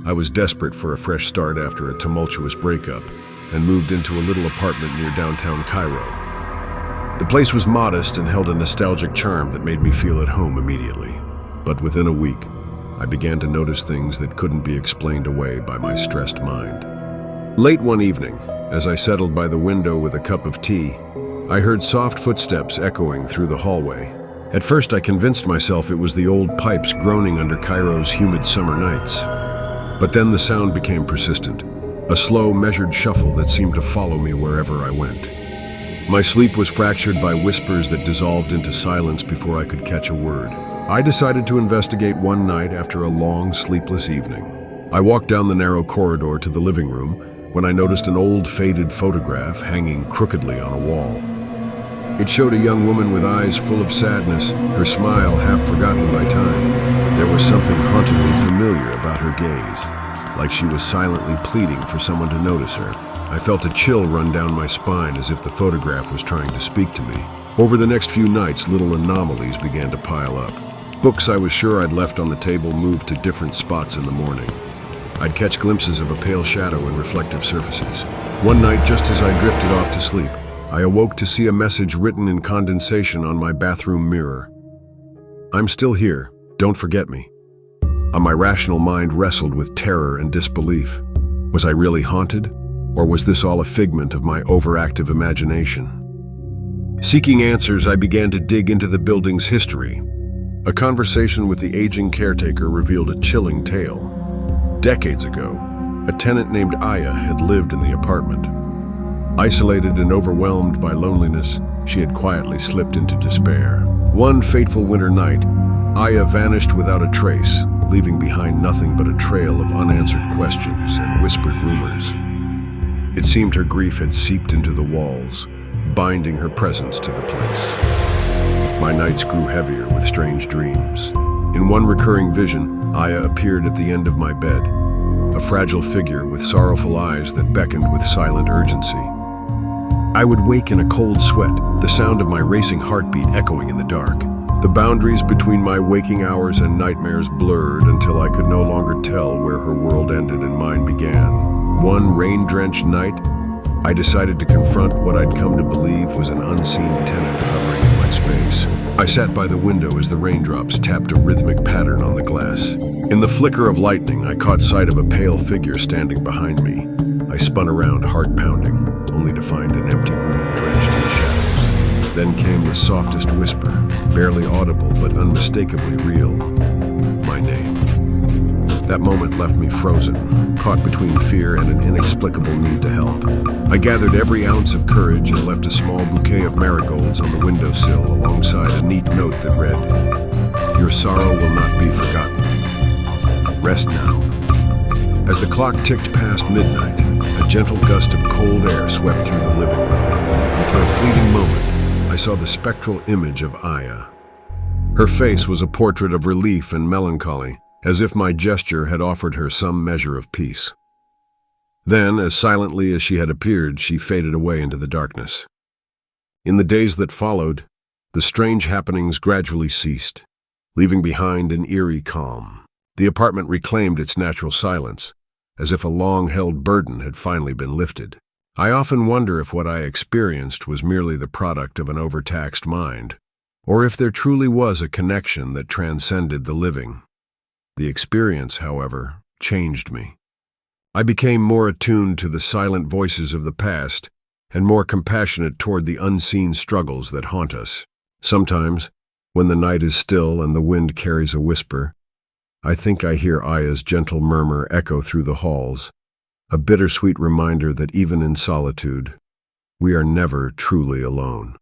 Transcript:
I was desperate for a fresh start after a tumultuous breakup and moved into a little apartment near downtown Cairo. The place was modest and held a nostalgic charm that made me feel at home immediately. But within a week, I began to notice things that couldn't be explained away by my stressed mind. Late one evening, as I settled by the window with a cup of tea, I heard soft footsteps echoing through the hallway. At first, I convinced myself it was the old pipes groaning under Cairo's humid summer nights. But then the sound became persistent, a slow, measured shuffle that seemed to follow me wherever I went. My sleep was fractured by whispers that dissolved into silence before I could catch a word. I decided to investigate one night after a long, sleepless evening. I walked down the narrow corridor to the living room when I noticed an old, faded photograph hanging crookedly on a wall. It showed a young woman with eyes full of sadness, her smile half forgotten by time. There was something hauntingly familiar about her gaze, like she was silently pleading for someone to notice her. I felt a chill run down my spine as if the photograph was trying to speak to me. Over the next few nights, little anomalies began to pile up. Books I was sure I'd left on the table moved to different spots in the morning. I'd catch glimpses of a pale shadow in reflective surfaces. One night, just as I drifted off to sleep, I awoke to see a message written in condensation on my bathroom mirror. "I'm still here. Don't forget me." My rational mind wrestled with terror and disbelief. Was I really haunted? Or was this all a figment of my overactive imagination? Seeking answers, I began to dig into the building's history. A conversation with the aging caretaker revealed a chilling tale. Decades ago, a tenant named Aya had lived in the apartment. Isolated and overwhelmed by loneliness, she had quietly slipped into despair. One fateful winter night, Aya vanished without a trace, leaving behind nothing but a trail of unanswered questions and whispered rumors. It seemed her grief had seeped into the walls, binding her presence to the place. My nights grew heavier with strange dreams. In one recurring vision, Aya appeared at the end of my bed, a fragile figure with sorrowful eyes that beckoned with silent urgency. I would wake in a cold sweat, the sound of my racing heartbeat echoing in the dark. The boundaries between my waking hours and nightmares blurred until I could no longer tell where her world ended and mine began. One rain-drenched night, I decided to confront what I'd come to believe was an unseen tenant hovering in my space. I sat by the window as the raindrops tapped a rhythmic pattern on the glass. In the flicker of lightning, I caught sight of a pale figure standing behind me. I spun around, heart pounding, only to find an empty room drenched in shadows. Then came the softest whisper, barely audible but unmistakably real. My name. That moment left me frozen, caught between fear and an inexplicable need to help. I gathered every ounce of courage and left a small bouquet of marigolds on the windowsill alongside a neat note that read, "Your sorrow will not be forgotten. Rest now." As the clock ticked past midnight, a gentle gust of cold air swept through the living room, and for a fleeting moment, I saw the spectral image of Aya. Her face was a portrait of relief and melancholy, as if my gesture had offered her some measure of peace. Then, as silently as she had appeared, she faded away into the darkness. In the days that followed, the strange happenings gradually ceased, leaving behind an eerie calm. The apartment reclaimed its natural silence, as if a long-held burden had finally been lifted. I often wonder if what I experienced was merely the product of an overtaxed mind, or if there truly was a connection that transcended the living. The experience, however, changed me. I became more attuned to the silent voices of the past and more compassionate toward the unseen struggles that haunt us. Sometimes, when the night is still and the wind carries a whisper, I think I hear Aya's gentle murmur echo through the halls, a bittersweet reminder that even in solitude, we are never truly alone.